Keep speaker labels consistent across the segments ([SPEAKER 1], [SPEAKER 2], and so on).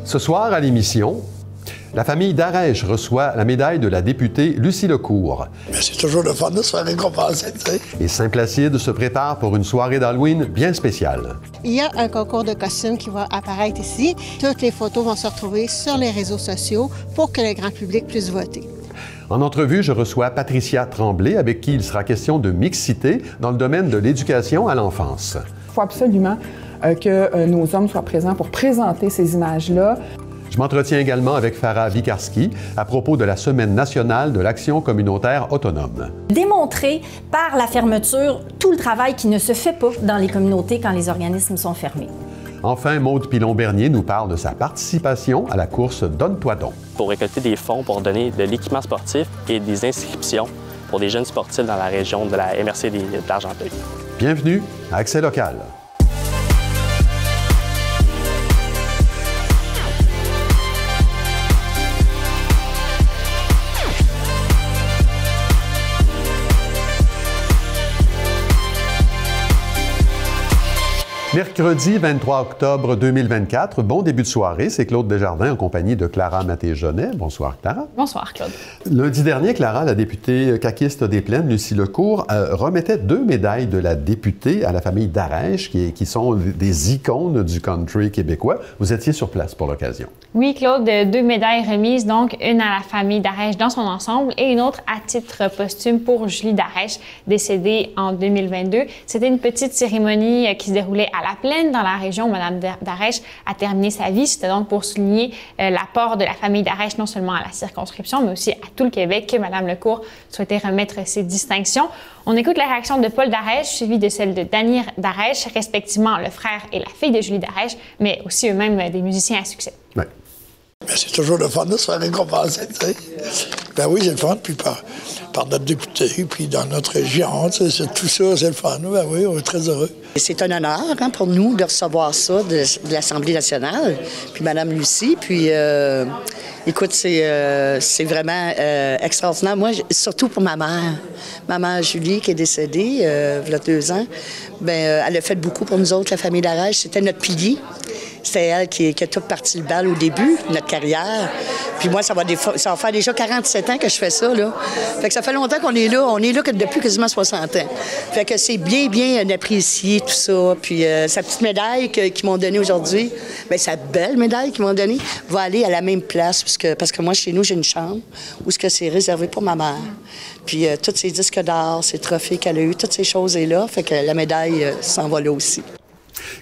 [SPEAKER 1] Ce soir, à l'émission, la famille Darèche reçoit la médaille de la députée Lucie Lecourt.
[SPEAKER 2] C'est toujours le fun de se faire récompenser, tu sais.
[SPEAKER 1] Et Saint-Placide se prépare pour une soirée d'Halloween bien spéciale.
[SPEAKER 3] Il y a un concours de costumes qui va apparaître ici. Toutes les photos vont se retrouver sur les réseaux sociaux pour que le grand public puisse voter.
[SPEAKER 1] En entrevue, je reçois Patricia Tremblay, avec qui il sera question de mixité dans le domaine de l'éducation à l'enfance.
[SPEAKER 4] Il faut absolument que nos hommes soient présents pour présenter ces images-là.
[SPEAKER 1] Je m'entretiens également avec Farah Vikarski à propos de la Semaine nationale de l'action communautaire autonome.
[SPEAKER 5] Démontrer par la fermeture tout le travail qui ne se fait pas dans les communautés quand les organismes sont fermés.
[SPEAKER 1] Enfin, Maude Pilon-Bernier nous parle de sa participation à la course Donne-toi donc.
[SPEAKER 6] Pour récolter des fonds pour donner de l'équipement sportif et des inscriptions pour des jeunes sportifs dans la région de la MRC d'Argenteuil.
[SPEAKER 1] Bienvenue à Accès local. Mercredi 23 octobre 2024, bon début de soirée, c'est Claude Desjardins en compagnie de Clara Maté-Genet. Bonsoir Clara.
[SPEAKER 7] Bonsoir Claude.
[SPEAKER 1] Lundi dernier, Clara, la députée caquiste des Plaines, Lucie Lecourt, remettait 2 médailles de la députée à la famille Darèche, qui sont des icônes du country québécois. Vous étiez sur place pour l'occasion.
[SPEAKER 7] Oui Claude, 2 médailles remises, donc une à la famille Darèche dans son ensemble et une autre à titre posthume pour Julie Darèche, décédée en 2022. C'était une petite cérémonie qui se déroulait à La Plaine, dans la région où Mme Darèche a terminé sa vie. C'était donc pour souligner l'apport de la famille Darèche, non seulement à la circonscription, mais aussi à tout le Québec, que Mme Lecourt souhaitait remettre ces distinctions. On écoute la réaction de Paul Darèche, suivie de celle de Danny Darèche, respectivement le frère et la fille de Julie Darèche, mais aussi eux-mêmes des musiciens à succès.
[SPEAKER 1] Ouais.
[SPEAKER 2] C'est toujours le fun de se faire récompenser, tu sais. Ben oui, c'est le fun, puis par notre député, puis dans notre région, tu sais, tout ça, c'est le fun. Ben oui, on est très heureux.
[SPEAKER 8] C'est un honneur pour nous de recevoir ça de l'Assemblée nationale, puis Mme Lucie, puis écoute, c'est vraiment extraordinaire. Moi, surtout pour ma mère. Ma mère Julie, qui est décédée il y a 2 ans, ben elle a fait beaucoup pour nous autres, la famille Darèche. C'était notre pilier. C'est elle qui a tout parti le bal au début de notre carrière. Puis moi, ça va faire déjà 47 ans que je fais ça, là. Fait que ça fait longtemps qu'on est là. On est là depuis quasiment 60 ans. Fait que c'est bien apprécié, tout ça. Puis sa petite médaille qu'ils m'ont donnée aujourd'hui, bien, sa belle médaille qu'ils m'ont donnée, va aller à la même place. Parce que moi, chez nous, j'ai une chambre où c'est réservé pour ma mère. Puis tous ces disques d'or, ces trophées qu'elle a eus, toutes ces choses-là, fait que la médaille s'en va là aussi.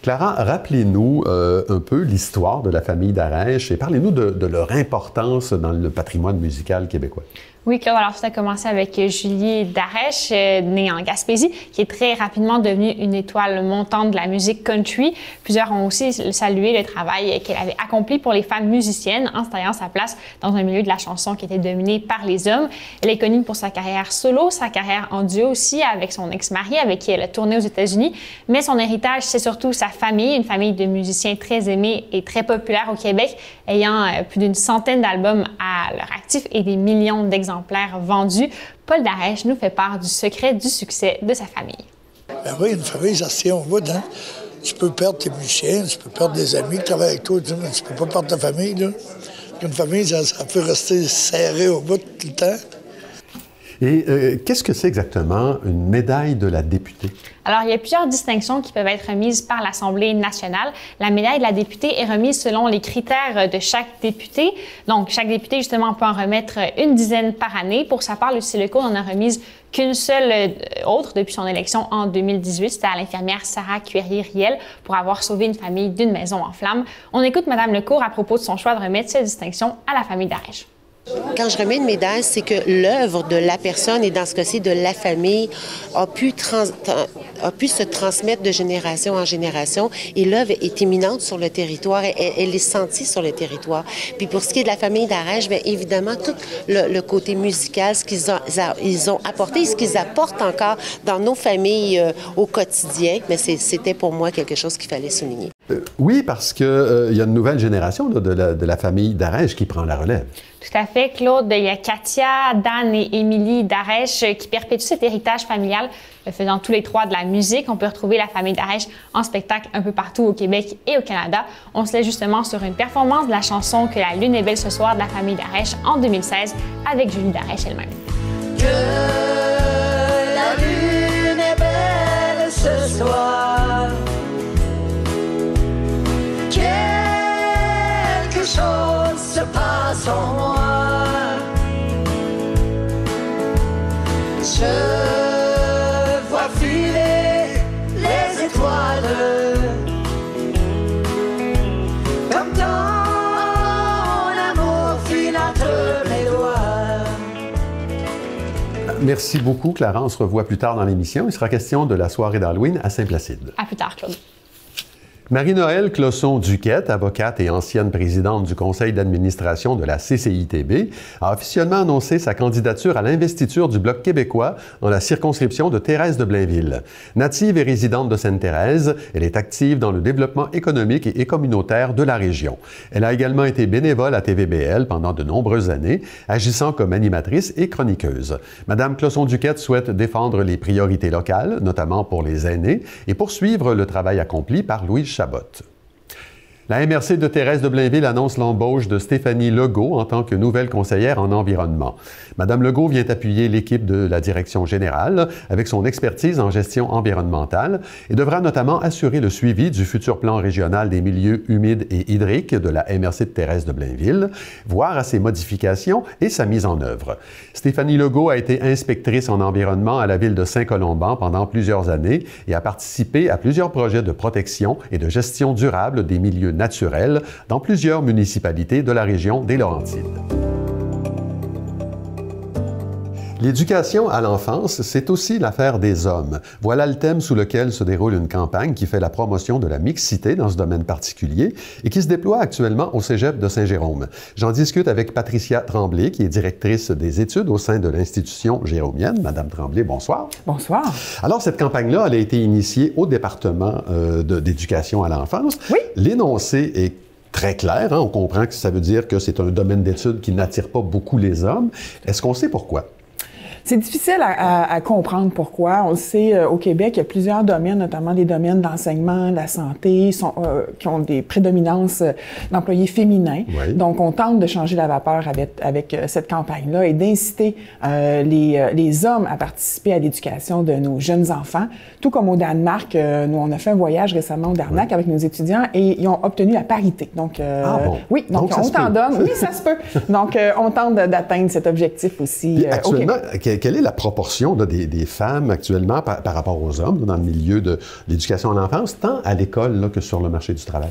[SPEAKER 1] Clara, rappelez-nous un peu l'histoire de la famille Darèche et parlez-nous de leur importance dans le patrimoine musical québécois.
[SPEAKER 7] Oui, Claude, alors ça a commencé avec Julie Darèche, née en Gaspésie, qui est très rapidement devenue une étoile montante de la musique country. Plusieurs ont aussi salué le travail qu'elle avait accompli pour les femmes musiciennes en se taillant sa place dans un milieu de la chanson qui était dominé par les hommes. Elle est connue pour sa carrière solo, sa carrière en duo aussi avec son ex-mari, avec qui elle a tourné aux États-Unis. Mais son héritage, c'est surtout sa famille, une famille de musiciens très aimés et très populaires au Québec, ayant plus d'une centaine d'albums à leur actif et des millions d'exemplaires vendus. Paul Darèche nous fait part du secret du succès de sa famille.
[SPEAKER 2] Ben oui, une famille, ça se tient au bout, hein? Tu peux perdre tes musiciens, tu peux perdre des amis qui travaillent avec toi, tu peux pas perdre ta famille, là. Une famille, ça peut rester serré au bout tout le temps.
[SPEAKER 1] Et qu'est-ce que c'est exactement une médaille de la députée?
[SPEAKER 7] Alors, il y a plusieurs distinctions qui peuvent être remises par l'Assemblée nationale. La médaille de la députée est remise selon les critères de chaque député. Donc, chaque député, justement, peut en remettre une dizaine par année. Pour sa part, Lucie Lecourt n'en a remise qu'une seule autre depuis son élection en 2018. C'était à l'infirmière Sarah Cuérier-Riel pour avoir sauvé une famille d'une maison en flammes. On écoute Mme Lecourt à propos de son choix de remettre cette distinction à la famille Darèche.
[SPEAKER 9] Quand je remets une médaille, c'est que l'œuvre de la personne, et dans ce cas-ci de la famille, a pu se transmettre de génération en génération et l'œuvre est éminente sur le territoire, elle est sentie sur le territoire. Puis pour ce qui est de la famille Darèche, bien évidemment, tout le côté musical, ce qu'ils ont apporté et ce qu'ils apportent encore dans nos familles au quotidien, mais c'était pour moi quelque chose qu'il fallait souligner.
[SPEAKER 1] Oui, parce qu'il y a une nouvelle génération là, de la famille Darèche qui prend la relève.
[SPEAKER 7] Tout à fait, Claude. Il y a Katia, Dan et Émilie Darèche qui perpétuent cet héritage familial, faisant tous les trois de la musique. On peut retrouver la famille Darèche en spectacle un peu partout au Québec et au Canada. On se laisse justement sur une performance de la chanson Que la lune est belle ce soir de la famille Darèche en 2016 avec Julie Darèche elle-même.
[SPEAKER 10] Que la lune est belle ce soir. Quelque chose se passe en moi. Je vois filer les étoiles comme ton amour file entre mes doigts.
[SPEAKER 1] Merci beaucoup, Clara. On se revoit plus tard dans l'émission. Il sera question de la soirée d'Halloween à Saint-Placide.
[SPEAKER 7] À plus tard, Claude.
[SPEAKER 1] Marie-Noëlle Closson-Duquette, avocate et ancienne présidente du conseil d'administration de la CCITB, a officiellement annoncé sa candidature à l'investiture du Bloc québécois dans la circonscription de Thérèse de Blainville. Native et résidente de Sainte-Thérèse, elle est active dans le développement économique et communautaire de la région. Elle a également été bénévole à TVBL pendant de nombreuses années, agissant comme animatrice et chroniqueuse. Madame Closson-Duquette souhaite défendre les priorités locales, notamment pour les aînés, et poursuivre le travail accompli par Louise Chabot. La MRC de Thérèse de Blainville annonce l'embauche de Stéphanie Legault en tant que nouvelle conseillère en environnement. Madame Legault vient appuyer l'équipe de la direction générale avec son expertise en gestion environnementale et devra notamment assurer le suivi du futur plan régional des milieux humides et hydriques de la MRC de Thérèse de Blainville, voire à ses modifications et sa mise en œuvre. Stéphanie Legault a été inspectrice en environnement à la ville de Saint-Colomban pendant plusieurs années et a participé à plusieurs projets de protection et de gestion durable des milieux naturels dans plusieurs municipalités de la région des Laurentides. L'éducation à l'enfance, c'est aussi l'affaire des hommes. Voilà le thème sous lequel se déroule une campagne qui fait la promotion de la mixité dans ce domaine particulier et qui se déploie actuellement au Cégep de Saint-Jérôme. J'en discute avec Patricia Tremblay, qui est directrice des études au sein de l'institution jéromienne. Madame Tremblay, bonsoir.
[SPEAKER 4] Bonsoir.
[SPEAKER 1] Alors, cette campagne-là, elle a été initiée au département d'éducation à l'enfance.
[SPEAKER 4] Oui.
[SPEAKER 1] L'énoncé est très clair. On comprend que ça veut dire que c'est un domaine d'études qui n'attire pas beaucoup les hommes. Est-ce qu'on sait pourquoi?
[SPEAKER 4] C'est difficile à comprendre pourquoi. On le sait, au Québec, il y a plusieurs domaines, notamment des domaines d'enseignement, de la santé, qui ont des prédominances d'employés féminins.
[SPEAKER 1] Oui.
[SPEAKER 4] Donc, on tente de changer la vapeur avec cette campagne-là et d'inciter les hommes à participer à l'éducation de nos jeunes enfants. Tout comme au Danemark, nous, on a fait un voyage récemment au Danemark avec nos étudiants et ils ont obtenu la parité. Donc,
[SPEAKER 1] bon.
[SPEAKER 4] Oui, donc on t'en donne. Oui, ça se peut. Donc, on tente d'atteindre cet objectif aussi au Québec.
[SPEAKER 1] Quelle est la proportion des femmes actuellement par rapport aux hommes dans le milieu de l'éducation à l'enfance, tant à l'école que sur le marché du travail?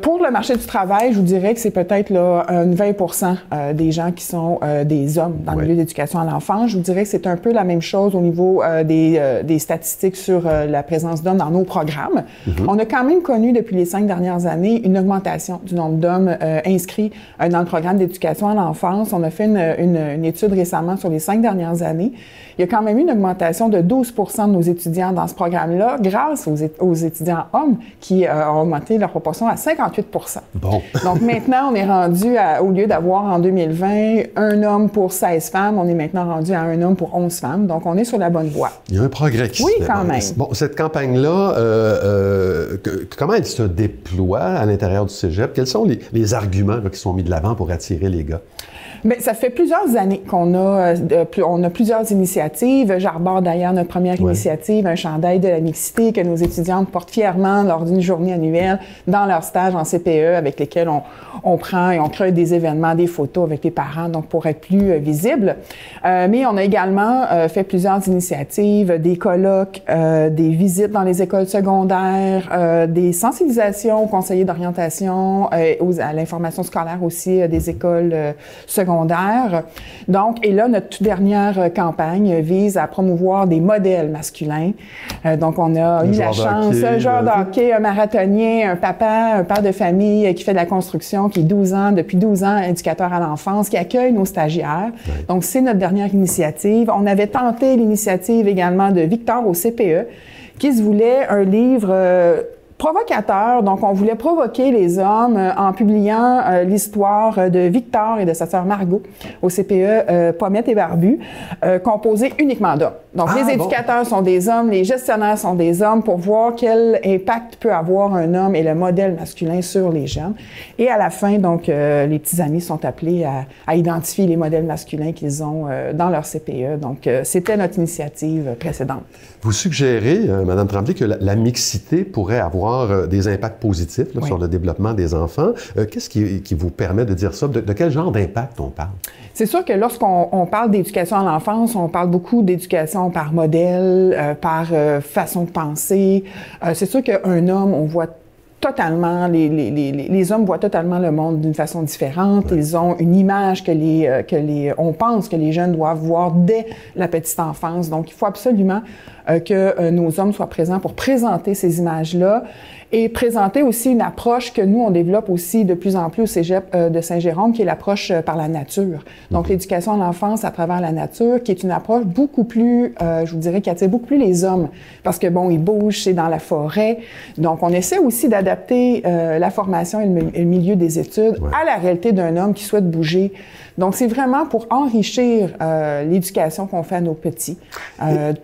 [SPEAKER 4] Pour le marché du travail, je vous dirais que c'est peut-être 20% des gens qui sont des hommes dans le milieu d'éducation à l'enfance. Je vous dirais que c'est un peu la même chose au niveau des statistiques sur la présence d'hommes dans nos programmes. Mm-hmm. On a quand même connu depuis les 5 dernières années une augmentation du nombre d'hommes inscrits dans le programme d'éducation à l'enfance. On a fait une étude récemment sur les 5 dernières années. Il y a quand même eu une augmentation de 12% de nos étudiants dans ce programme-là grâce aux étudiants hommes qui ont augmenté leur proportion à 58%.
[SPEAKER 1] Bon.
[SPEAKER 4] Donc maintenant, on est rendu au lieu d'avoir en 2020 un homme pour 16 femmes, on est maintenant rendu à un homme pour 11 femmes. Donc on est sur la bonne voie.
[SPEAKER 1] Il y a un progrès qui
[SPEAKER 4] se fait.
[SPEAKER 1] Oui,
[SPEAKER 4] quand même.
[SPEAKER 1] Bon, cette campagne-là, comment elle se déploie à l'intérieur du cégep? Quels sont les arguments qui sont mis de l'avant pour attirer les gars?
[SPEAKER 4] Bien, ça fait plusieurs années qu'on a, on a plusieurs initiatives. J'arbore d'ailleurs notre première initiative, un chandail de la mixité que nos étudiantes portent fièrement lors d'une journée annuelle dans leur stage en CPE avec lesquels on prend et on crée des événements, des photos avec les parents, donc pour être plus visible. Mais on a également fait plusieurs initiatives, des colloques, des visites dans les écoles secondaires, des sensibilisations aux conseillers d'orientation, à l'information scolaire aussi des écoles secondaires. Donc, et là, notre toute dernière campagne vise à promouvoir des modèles masculins. Donc, on a eu la chance, un joueur de hockey, un marathonien, un papa, un père de famille qui fait de la construction, qui est depuis 12 ans, éducateur à l'enfance, qui accueille nos stagiaires. Oui. Donc, c'est notre dernière initiative. On avait tenté l'initiative également de Victor au CPE, qui se voulait un livre Provocateur, donc on voulait provoquer les hommes en publiant l'histoire de Victor et de sa sœur Margot au CPE Pommette et Barbu, composé uniquement d'hommes. Donc les éducateurs sont des hommes, les gestionnaires sont des hommes pour voir quel impact peut avoir un homme et le modèle masculin sur les jeunes. Et à la fin, donc, les petits amis sont appelés à identifier les modèles masculins qu'ils ont dans leur CPE. Donc c'était notre initiative précédente.
[SPEAKER 1] Vous suggérez, Mme Tremblay, que la mixité pourrait avoir des impacts positifs là, sur le développement des enfants. Qu'est-ce qui vous permet de dire ça? De quel genre d'impact on parle?
[SPEAKER 4] C'est sûr que lorsqu'on parle d'éducation à l'enfance, on parle beaucoup d'éducation par modèle, par façon de penser. C'est sûr qu'un homme, on voit totalement, les hommes voient totalement le monde d'une façon différente. Ils ont une image on pense que les jeunes doivent voir dès la petite enfance. Donc, il faut absolument que nos hommes soient présents pour présenter ces images-là et présenter aussi une approche que nous, on développe aussi de plus en plus au Cégep de Saint-Jérôme, qui est l'approche par la nature. Donc, l'éducation à l'enfance à travers la nature, qui est une approche beaucoup plus, je vous dirais, qui attire beaucoup plus les hommes. Parce que, bon, ils bougent, c'est dans la forêt. Donc, on essaie aussi d'adapter la formation et le milieu des études à la réalité d'un homme qui souhaite bouger. Donc, c'est vraiment pour enrichir l'éducation qu'on fait à nos petits,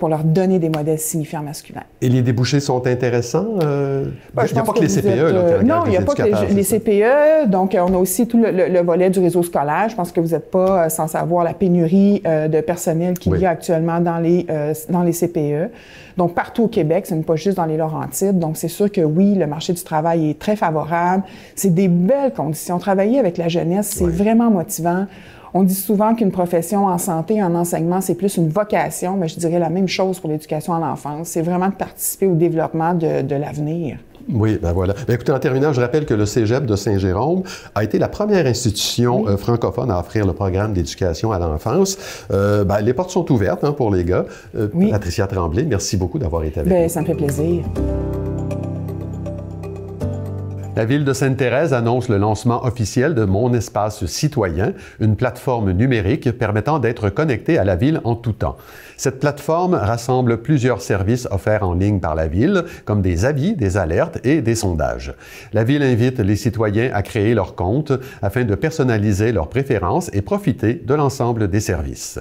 [SPEAKER 4] pour leur donner des modèles signifiants masculins. Et
[SPEAKER 1] les débouchés sont intéressants? Il n'y a pas que les CPE.
[SPEAKER 4] Non, il n'y a pas que les CPE. Donc, on a aussi tout le volet du réseau scolaire. Je pense que vous n'êtes pas sans savoir la pénurie de personnel qu'il y a actuellement dans les CPE. Donc, partout au Québec, ce n'est pas juste dans les Laurentides. Donc, c'est sûr que oui, le marché du travail est très favorable. C'est des belles conditions. Travailler avec la jeunesse, c'est vraiment motivant. On dit souvent qu'une profession en santé, en enseignement, c'est plus une vocation, mais je dirais la même chose pour l'éducation à l'enfance. C'est vraiment de participer au développement de l'avenir.
[SPEAKER 1] Oui, ben voilà. Ben écoutez, en terminant, je rappelle que le Cégep de Saint-Jérôme a été la première institution francophone à offrir le programme d'éducation à l'enfance. Les portes sont ouvertes pour les gars. Patricia Tremblay, merci beaucoup d'avoir été avec nous.
[SPEAKER 4] Ça me fait plaisir.
[SPEAKER 1] La Ville de Sainte-Thérèse annonce le lancement officiel de Mon Espace Citoyen, une plateforme numérique permettant d'être connecté à la Ville en tout temps. Cette plateforme rassemble plusieurs services offerts en ligne par la Ville, comme des avis, des alertes et des sondages. La Ville invite les citoyens à créer leur compte afin de personnaliser leurs préférences et profiter de l'ensemble des services.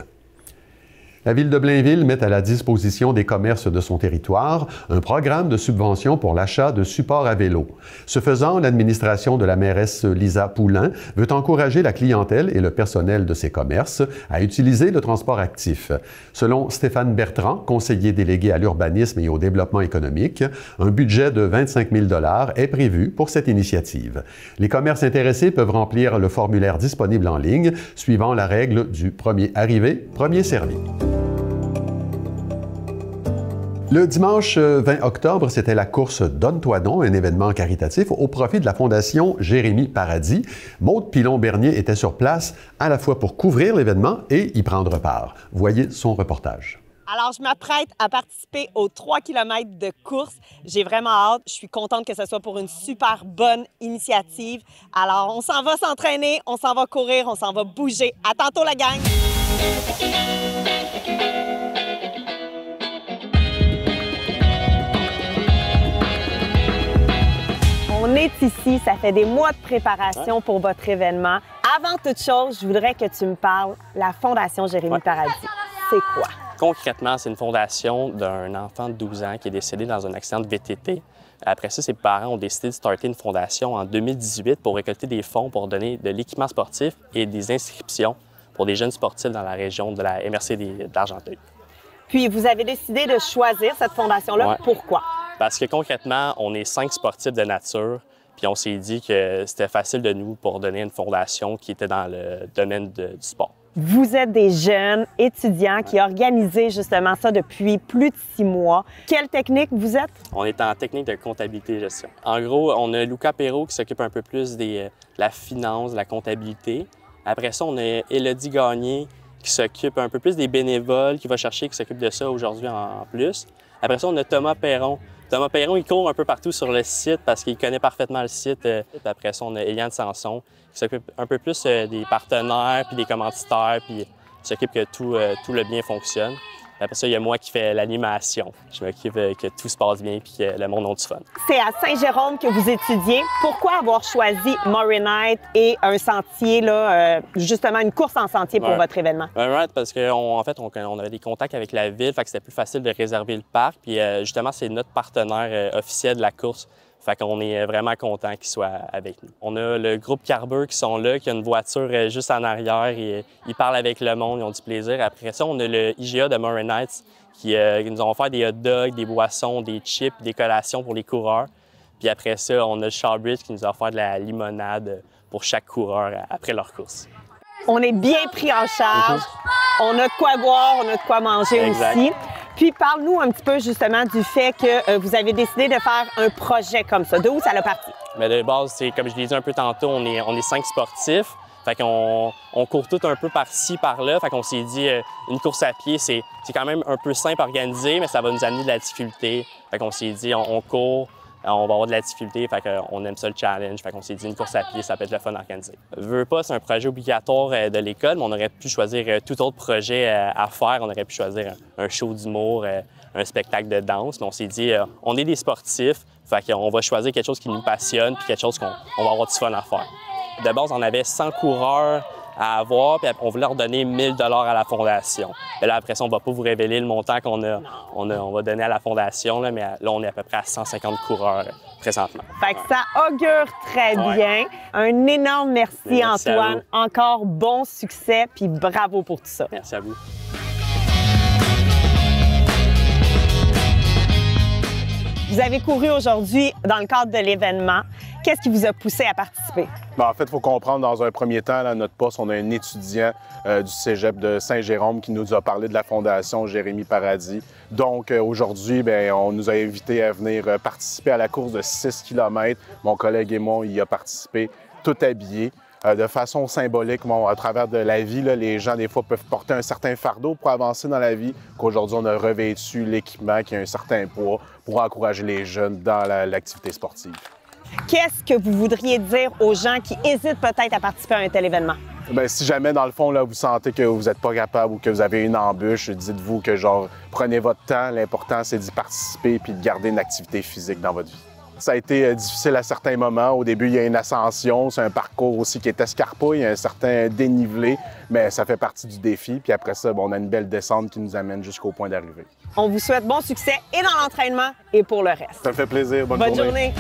[SPEAKER 1] La Ville de Blainville met à la disposition des commerces de son territoire un programme de subvention pour l'achat de supports à vélo. Ce faisant, l'administration de la mairesse Lisa Poulain veut encourager la clientèle et le personnel de ces commerces à utiliser le transport actif. Selon Stéphane Bertrand, conseiller délégué à l'urbanisme et au développement économique, un budget de 25 000 $ est prévu pour cette initiative. Les commerces intéressés peuvent remplir le formulaire disponible en ligne, suivant la règle du premier arrivé, premier servi. Le dimanche 20 octobre, c'était la course Donne-toi donc, un événement caritatif au profit de la Fondation Jérémy Paradis. Maude Pilon-Bernier était sur place à la fois pour couvrir l'événement et y prendre part. Voyez son reportage.
[SPEAKER 11] Alors, je m'apprête à participer aux 3 km de course. J'ai vraiment hâte. Je suis contente que ce soit pour une super bonne initiative. Alors, on s'en va s'entraîner, on s'en va courir, on s'en va bouger. À tantôt, la gang! On est ici, ça fait des mois de préparation pour votre événement. Avant toute chose, je voudrais que tu me parles de la Fondation Jérémy Paradis. C'est quoi?
[SPEAKER 6] Concrètement, c'est une fondation d'un enfant de 12 ans qui est décédé dans un accident de VTT. Après ça, ses parents ont décidé de starter une fondation en 2018 pour récolter des fonds pour donner de l'équipement sportif et des inscriptions pour des jeunes sportifs dans la région de la MRC d'Argenteuil.
[SPEAKER 11] Puis, vous avez décidé de choisir cette fondation-là. Pourquoi?
[SPEAKER 6] Parce que concrètement, on est 5 sportifs de nature, puis on s'est dit que c'était facile de nous pour donner une fondation qui était dans le domaine du sport.
[SPEAKER 11] Vous êtes des jeunes étudiants qui organisez justement ça depuis plus de 6 mois. Quelle technique vous êtes?
[SPEAKER 6] On est en technique de comptabilité et gestion. En gros, on a Luca Perrault qui s'occupe un peu plus de la finance, de la comptabilité. Après ça, on a Élodie Gagné qui s'occupe un peu plus des bénévoles, qui s'occupe de ça aujourd'hui en plus. Après ça, on a Thomas Perron. Thomas Perron, il court un peu partout sur le site parce qu'il connaît parfaitement le site. Après ça, on a Eliane Sanson qui s'occupe un peu plus des partenaires puis des commanditaires puis s'occupe que tout le bien fonctionne. Après ça, il y a moi qui fais l'animation. Je m'occupe que tout se passe bien puis que le monde ait du fun.
[SPEAKER 11] C'est à Saint-Jérôme que vous étudiez. Pourquoi avoir choisi Murray Night et un sentier, là, justement une course en sentier pour votre événement?
[SPEAKER 6] Murray Night, parce qu'en fait, on avait des contacts avec la ville, fait que c'était plus facile de réserver le parc. Puis justement, c'est notre partenaire officiel de la course. Fait qu'on est vraiment content qu'ils soient avec nous. On a le groupe Carber qui sont là, qui a une voiture juste en arrière. Et, ils parlent avec le monde, ils ont du plaisir. Après ça, on a le IGA de Murray Nights qui nous ont offert des hot dogs, des boissons, des chips, des collations pour les coureurs. Puis après ça, on a le Shawbridge qui nous a offert de la limonade pour chaque coureur après leur course.
[SPEAKER 11] On est bien pris en charge. On a de quoi boire, on a de quoi manger aussi. Puis, parle-nous un petit peu justement du fait que vous avez décidé de faire un projet comme ça. D'où ça l'a parti?
[SPEAKER 6] Mais de base, c'est comme je l'ai dit un peu tantôt, on est 5 sportifs. Fait qu'on court tout un peu par-ci, par-là. Fait qu'on s'est dit, une course à pied, c'est quand même un peu simple à organiser, mais ça va nous amener de la difficulté. Fait qu'on s'est dit, on court, on va avoir de la difficulté, fait qu'on aime ça le challenge. Fait qu'on s'est dit, une course à pied, ça peut être le fun à organiser. Veux pas, c'est un projet obligatoire de l'école, mais on aurait pu choisir tout autre projet à faire. On aurait pu choisir un show d'humour, un spectacle de danse. Mais on s'est dit, on est des sportifs, fait qu'on va choisir quelque chose qui nous passionne, puis quelque chose qu'on va avoir du fun à faire. De base, on avait 100 coureurs à avoir, puis on voulait leur donner 1 000 $ à la fondation. Et là, après ça, on ne va pas vous révéler le montant qu'on va donner à la fondation, là, mais là, on est à peu près à 150 coureurs présentement.
[SPEAKER 11] Fait que ça augure très bien. Un énorme merci Antoine. Encore bon succès, puis bravo pour tout ça.
[SPEAKER 6] Merci à vous.
[SPEAKER 11] Vous avez couru aujourd'hui dans le cadre de l'événement. Qu'est-ce qui vous a poussé à participer?
[SPEAKER 12] En fait, il faut comprendre, dans un premier temps, à notre poste, on a un étudiant du cégep de Saint-Jérôme qui nous a parlé de la Fondation Jérémy Paradis. Donc, aujourd'hui, on nous a invités à venir participer à la course de 6 km. Mon collègue et moi, y a participé, tout habillé. De façon symbolique, à travers de la vie, là, les gens, des fois, peuvent porter un certain fardeau pour avancer dans la vie, qu'aujourd'hui, on a revêtu l'équipement qui a un certain poids pour encourager les jeunes dans l'activité sportive.
[SPEAKER 11] Qu'est-ce que vous voudriez dire aux gens qui hésitent peut-être à participer à un tel événement?
[SPEAKER 12] Si jamais, dans le fond, là, vous sentez que vous n'êtes pas capable ou que vous avez une embûche, dites-vous que, prenez votre temps. L'important, c'est d'y participer puis de garder une activité physique dans votre vie. Ça a été difficile à certains moments. Au début, il y a une ascension. C'est un parcours aussi qui est escarpé. Il y a un certain dénivelé, mais ça fait partie du défi. Puis après ça, on a une belle descente qui nous amène jusqu'au point d'arrivée.
[SPEAKER 11] On vous souhaite bon succès et dans l'entraînement et pour le reste.
[SPEAKER 12] Ça me fait plaisir. Bonne journée.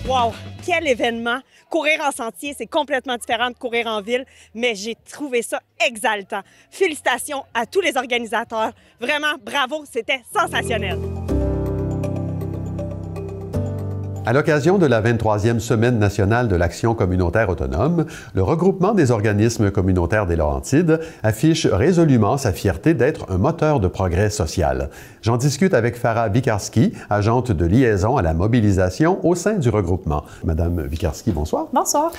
[SPEAKER 11] Wow! Quel événement! Courir en sentier, c'est complètement différent de courir en ville, mais j'ai trouvé ça exaltant. Félicitations à tous les organisateurs. Vraiment, bravo, c'était sensationnel.
[SPEAKER 1] À l'occasion de la 23e Semaine nationale de l'action communautaire autonome, le regroupement des organismes communautaires des Laurentides affiche résolument sa fierté d'être un moteur de progrès social. J'en discute avec Farah Wikarski, agente de liaison à la mobilisation au sein du regroupement. Madame Wikarski, bonsoir.
[SPEAKER 5] Bonsoir.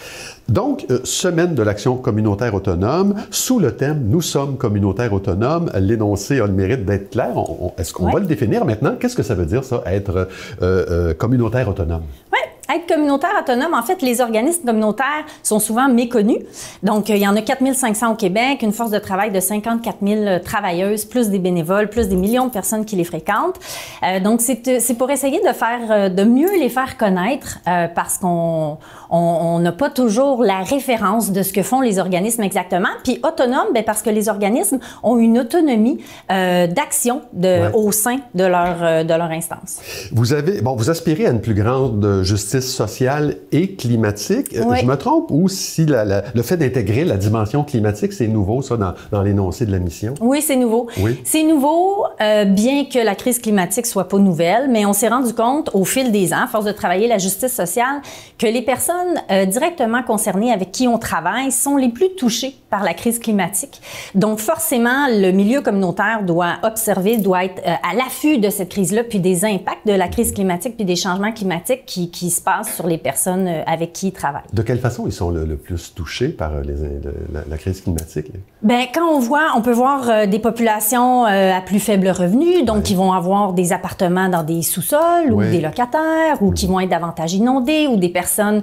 [SPEAKER 1] Donc, Semaine de l'action communautaire autonome, sous le thème « Nous sommes communautaires autonomes », l'énoncé a le mérite d'être clair. Est-ce qu'on va le définir maintenant? Qu'est-ce que ça veut dire, ça, être communautaire autonome?
[SPEAKER 5] Oui, être communautaire autonome, en fait, les organismes communautaires sont souvent méconnus. Donc, il y en a 4 500 au Québec, une force de travail de 54 000 travailleuses, plus des bénévoles, plus des millions de personnes qui les fréquentent. Donc, c'est pour essayer de mieux les faire connaître parce qu'on n'a pas toujours la référence de ce que font les organismes exactement. Puis autonome, parce que les organismes ont une autonomie d'action au sein de leur instance.
[SPEAKER 1] Vous aspirez à une plus grande justice sociale et climatique. Je me trompe ou si le fait d'intégrer la dimension climatique, c'est nouveau, ça, dans l'énoncé de la mission? Oui, c'est nouveau. Oui.
[SPEAKER 5] C'est nouveau, bien que la crise climatique soit pas nouvelle, mais on s'est rendu compte au fil des ans, à force de travailler la justice sociale, que les personnes directement concernées avec qui on travaille sont les plus touchées par la crise climatique. Donc, forcément, le milieu communautaire doit être à l'affût de cette crise-là, puis des impacts de la crise climatique, puis des changements climatiques qui se passe sur les personnes avec qui ils travaillent.
[SPEAKER 1] De quelle façon ils sont le plus touchés par la crise climatique?
[SPEAKER 5] Bien, quand on peut voir des populations à plus faible revenu, donc qui vont avoir des appartements dans des sous-sols ou des locataires, ou qui vont être davantage inondés, ou des personnes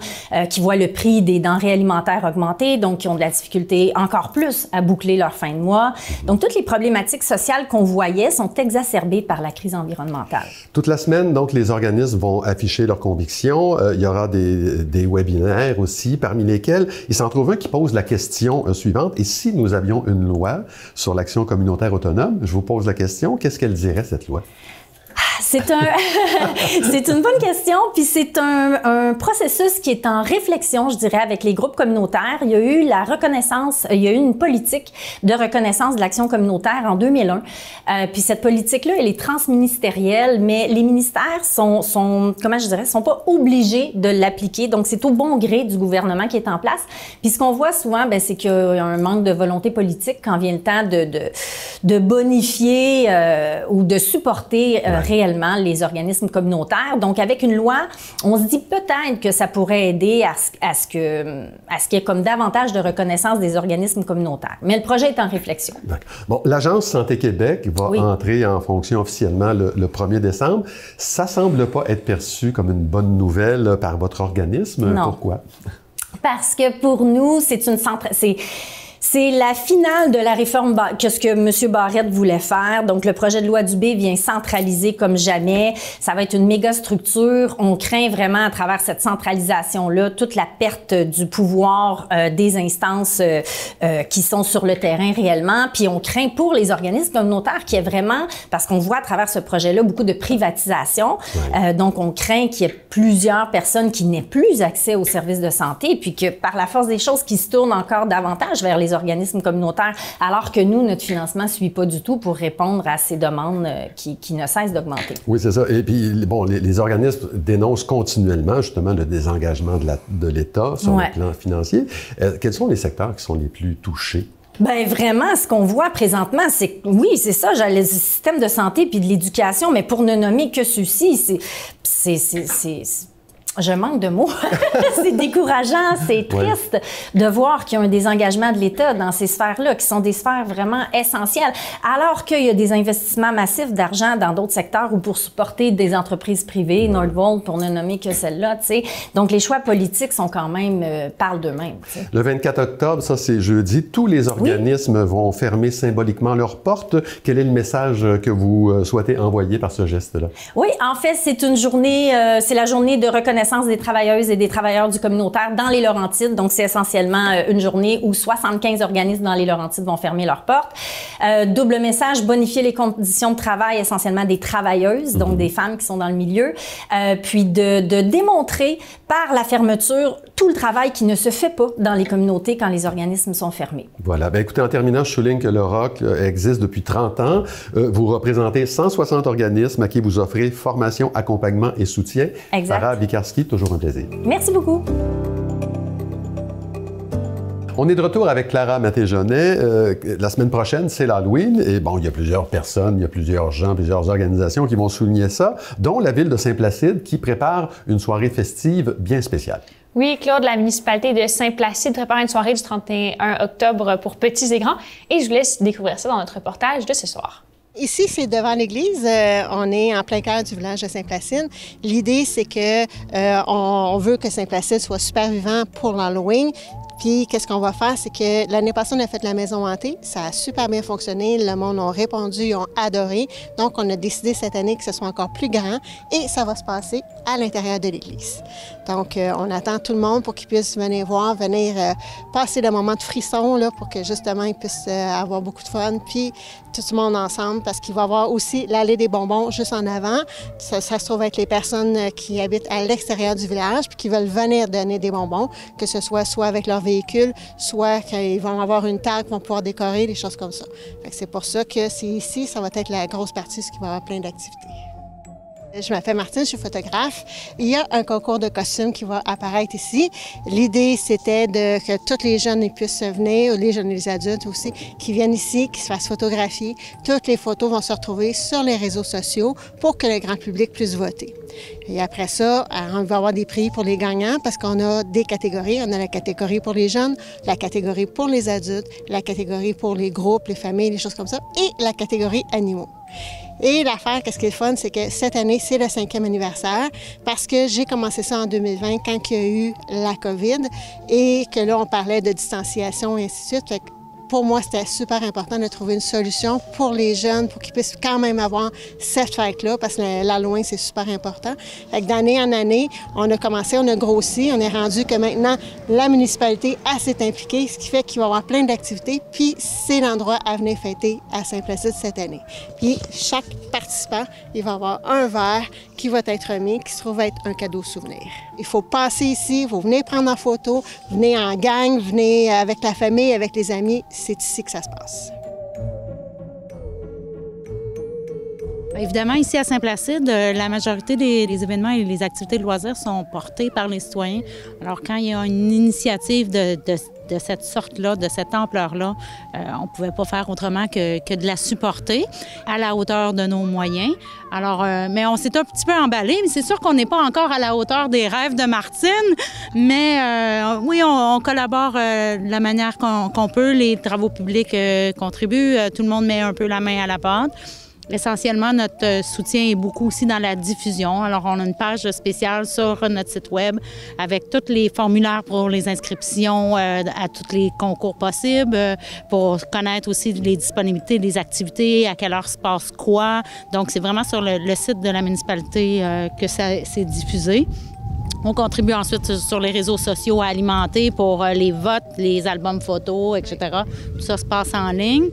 [SPEAKER 5] qui voient le prix des denrées alimentaires augmenter, donc qui ont de la difficulté encore plus à boucler leur fin de mois. Donc, toutes les problématiques sociales qu'on voyait sont exacerbées par la crise environnementale.
[SPEAKER 1] Toute la semaine, donc, les organismes vont afficher leurs convictions. Il y aura des webinaires aussi, parmi lesquels il s'en trouve un qui pose la question suivante. Et si nous avions une loi sur l'action communautaire autonome, je vous pose la question, qu'est-ce qu'elle dirait, cette loi?
[SPEAKER 5] C'est une bonne question, puis c'est un processus qui est en réflexion, je dirais, avec les groupes communautaires. Il y a eu la reconnaissance, il y a eu une politique de reconnaissance de l'action communautaire en 2001. Puis cette politique-là, elle est transministérielle, mais les ministères sont pas obligés de l'appliquer. Donc, c'est au bon gré du gouvernement qui est en place. Puis ce qu'on voit souvent, c'est qu'il y a un manque de volonté politique quand vient le temps de bonifier ou de supporter réellement les organismes communautaires. Donc, avec une loi, on se dit peut-être que ça pourrait aider à ce qu'il y ait comme davantage de reconnaissance des organismes communautaires. Mais le projet est en réflexion.
[SPEAKER 1] Bon, l'Agence Santé Québec va entrer en fonction officiellement le 1er décembre. Ça semble pas être perçu comme une bonne nouvelle par votre organisme.
[SPEAKER 5] Non.
[SPEAKER 1] Pourquoi?
[SPEAKER 5] Parce que pour nous, c'est la finale de la réforme que ce que M. Barrette voulait faire. Donc, le projet de loi Dubé vient centraliser comme jamais. Ça va être une méga structure. On craint vraiment, à travers cette centralisation-là, toute la perte du pouvoir des instances qui sont sur le terrain réellement. Puis, on craint pour les organismes communautaires qu'il y ait vraiment, parce qu'on voit à travers ce projet-là beaucoup de privatisation. Donc, on craint qu'il y ait plusieurs personnes qui n'aient plus accès aux services de santé, puis que par la force des choses, qui se tournent encore davantage vers les organismes communautaires, alors que nous, notre financement ne suit pas du tout pour répondre à ces demandes qui ne cessent d'augmenter.
[SPEAKER 1] Oui, c'est ça. Et puis, bon, les organismes dénoncent continuellement, justement, le désengagement de l'État sur le plan financier. Quels sont les secteurs qui sont les plus touchés?
[SPEAKER 5] Bien, vraiment, ce qu'on voit présentement, c'est que, oui, c'est ça, j'ai le système de santé puis de l'éducation, mais pour ne nommer que ceux-ci, je manque de mots. C'est décourageant, c'est triste de voir qu'il y a un désengagement de l'État dans ces sphères-là, qui sont des sphères vraiment essentielles, alors qu'il y a des investissements massifs d'argent dans d'autres secteurs ou pour supporter des entreprises privées, Nordvolt, pour ne nommer que celle-là, tu sais. Donc, les choix politiques sont quand même, parlent d'eux-mêmes. Tu sais.
[SPEAKER 1] Le 24 octobre, ça c'est jeudi, tous les organismes vont fermer symboliquement leurs portes. Quel est le message que vous souhaitez envoyer par ce geste-là?
[SPEAKER 5] Oui, en fait, c'est une journée, c'est la journée de reconnaissance des travailleuses et des travailleurs du communautaire dans les Laurentides. Donc, c'est essentiellement une journée où 75 organismes dans les Laurentides vont fermer leurs portes. Double message, bonifier les conditions de travail essentiellement des travailleuses, donc des femmes qui sont dans le milieu, puis de démontrer par la fermeture tout le travail qui ne se fait pas dans les communautés quand les organismes sont fermés.
[SPEAKER 1] Voilà. Bien, écoutez, en terminant, je souligne que le ROC existe depuis 30 ans. Vous représentez 160 organismes à qui vous offrez formation, accompagnement et soutien.
[SPEAKER 5] Exact.
[SPEAKER 1] Sarah Bikarski, toujours un plaisir.
[SPEAKER 5] Merci beaucoup.
[SPEAKER 1] On est de retour avec Clara Maté-Jonet. La semaine prochaine, c'est l'Halloween. Et bon, il y a plusieurs personnes, il y a plusieurs gens, plusieurs organisations qui vont souligner ça, dont la ville de Saint-Placide qui prépare une soirée festive bien spéciale.
[SPEAKER 7] Oui, Claude, la municipalité de Saint-Placide prépare une soirée du 31 octobre pour petits et grands. Et je vous laisse découvrir ça dans notre reportage de ce soir.
[SPEAKER 3] Ici, c'est devant l'église. On est en plein cœur du village de Saint-Placide. L'idée, c'est que on veut que Saint-Placide soit super vivant pour l'Halloween. Puis, qu'est-ce qu'on va faire? C'est que l'année passée, on a fait la maison hantée. Ça a super bien fonctionné. Le monde a répondu, ils ont adoré. Donc, on a décidé cette année que ce soit encore plus grand et ça va se passer à l'intérieur de l'église. Donc, on attend tout le monde pour qu'ils puissent venir voir, venir passer le moment de frisson là, pour que justement, ils puissent avoir beaucoup de fun. Puis, tout le monde ensemble parce qu'il va y avoir aussi l'allée des bonbons juste en avant. Ça se trouve avec les personnes qui habitent à l'extérieur du village puis qui veulent venir donner des bonbons, que ce soit avec leur véhicule, soit qu'ils vont avoir une table qu'ils vont pouvoir décorer, des choses comme ça. C'est pour ça que c'est ici, ça va être la grosse partie, ce qui va avoir plein d'activités. Je m'appelle Martine, je suis photographe. Il y a un concours de costumes qui va apparaître ici. L'idée, c'était que tous les jeunes puissent venir, les jeunes et les adultes aussi, qui viennent ici, qui se fassent photographier. Toutes les photos vont se retrouver sur les réseaux sociaux pour que le grand public puisse voter. Et après ça, on va avoir des prix pour les gagnants parce qu'on a des catégories. On a la catégorie pour les jeunes, la catégorie pour les adultes, la catégorie pour les groupes, les familles, les choses comme ça, et la catégorie animaux. Et l'affaire, qu'est-ce qui est le fun, c'est que cette année, c'est le 5e anniversaire parce que j'ai commencé ça en 2020 quand il y a eu la COVID et que là, on parlait de distanciation et ainsi de suite. Fait que pour moi, c'était super important de trouver une solution pour les jeunes, pour qu'ils puissent quand même avoir cette fête-là, parce que l'Halloween, c'est super important. Fait que d'année en année, on a commencé, on a grossi, on est rendu que maintenant, la municipalité s'est impliquée, ce qui fait qu'il va y avoir plein d'activités, puis c'est l'endroit à venir fêter à Saint-Placide cette année. Puis chaque participant, il va avoir un verre qui va être remis, qui se trouve être un cadeau souvenir. Il faut passer ici, il faut venir prendre en photo, venir en gang, venir avec la famille, avec les amis. C'est ici que ça se passe.
[SPEAKER 13] Évidemment, ici à Saint-Placide, la majorité des événements et les activités de loisirs sont portés par les citoyens. Alors, quand il y a une initiative de cette sorte-là, de cette ampleur-là, on ne pouvait pas faire autrement que de la supporter à la hauteur de nos moyens. Alors, mais on s'est un petit peu emballé, mais c'est sûr qu'on n'est pas encore à la hauteur des rêves de Martine, mais oui, on collabore de la manière qu'on peut. Les travaux publics contribuent, tout le monde met un peu la main à la pâte. Essentiellement, notre soutien est beaucoup aussi dans la diffusion. Alors, on a une page spéciale sur notre site web avec tous les formulaires pour les inscriptions à tous les concours possibles, pour connaître aussi les disponibilités des activités, à quelle heure se passe quoi. Donc, c'est vraiment sur le site de la municipalité que ça s'est diffusé. On contribue ensuite sur les réseaux sociaux à alimenter pour les votes, les albums photos, etc. Tout ça se passe en ligne.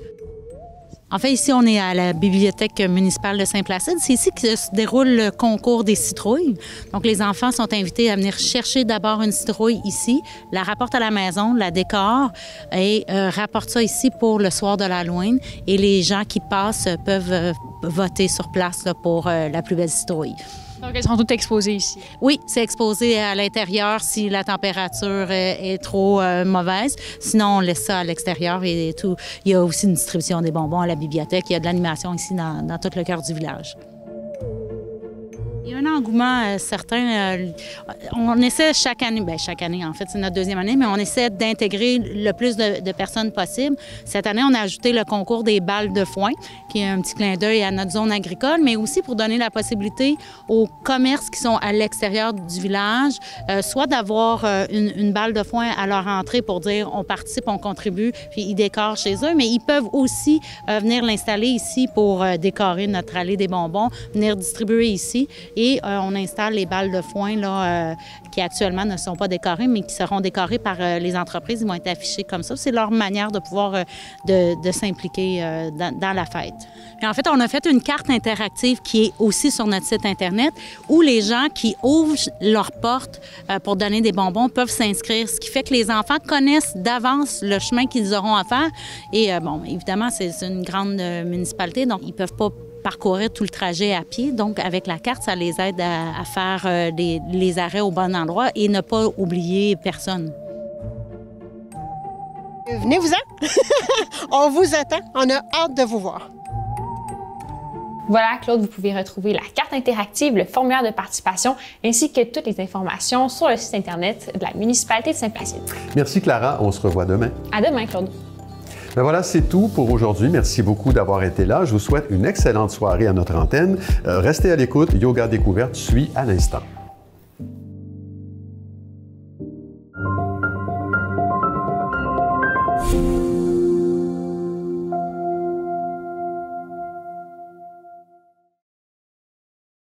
[SPEAKER 13] En fait, ici, on est à la Bibliothèque municipale de Saint-Placide. C'est ici que se déroule le concours des citrouilles. Donc, les enfants sont invités à venir chercher d'abord une citrouille ici, la rapportent à la maison, la décorent et rapportent ça ici pour le soir de l'Halloween. Et les gens qui passent peuvent voter sur place là, pour la plus belle citrouille.
[SPEAKER 7] Donc, elles sont toutes exposées ici?
[SPEAKER 13] Oui, c'est exposé à l'intérieur si la température est trop mauvaise. Sinon, on laisse ça à l'extérieur et tout. Il y a aussi une distribution des bonbons à la bibliothèque. Il y a de l'animation ici dans tout le cœur du village. Il y a un engouement certain. On essaie chaque année, bien chaque année en fait, c'est notre 2e année, mais on essaie d'intégrer le plus de personnes possible. Cette année, on a ajouté le concours des balles de foin, qui est un petit clin d'œil à notre zone agricole, mais aussi pour donner la possibilité aux commerces qui sont à l'extérieur du village, soit d'avoir une balle de foin à leur entrée pour dire on participe, on contribue, puis ils décorent chez eux, mais ils peuvent aussi venir l'installer ici pour décorer notre allée des bonbons, venir distribuer ici. Et on installe les balles de foin là, qui actuellement ne sont pas décorées, mais qui seront décorées par les entreprises. Ils vont être affichés comme ça. C'est leur manière de pouvoir de s'impliquer dans la fête. Puis en fait, on a fait une carte interactive qui est aussi sur notre site Internet où les gens qui ouvrent leurs portes pour donner des bonbons peuvent s'inscrire, ce qui fait que les enfants connaissent d'avance le chemin qu'ils auront à faire. Et bon, évidemment, c'est une grande municipalité, donc ils ne peuvent pas parcourir tout le trajet à pied. Donc, avec la carte, ça les aide à faire les arrêts au bon endroit et ne pas oublier personne.
[SPEAKER 3] Venez-vous-en! On vous attend. On a hâte de vous voir.
[SPEAKER 7] Voilà, Claude, vous pouvez retrouver la carte interactive, le formulaire de participation, ainsi que toutes les informations sur le site Internet de la municipalité de Saint-Placide.
[SPEAKER 1] Merci, Clara. On se revoit demain.
[SPEAKER 7] À demain, Claude.
[SPEAKER 1] Ben voilà, c'est tout pour aujourd'hui. Merci beaucoup d'avoir été là. Je vous souhaite une excellente soirée à notre antenne. Restez à l'écoute. Yoga Découverte suit à l'instant.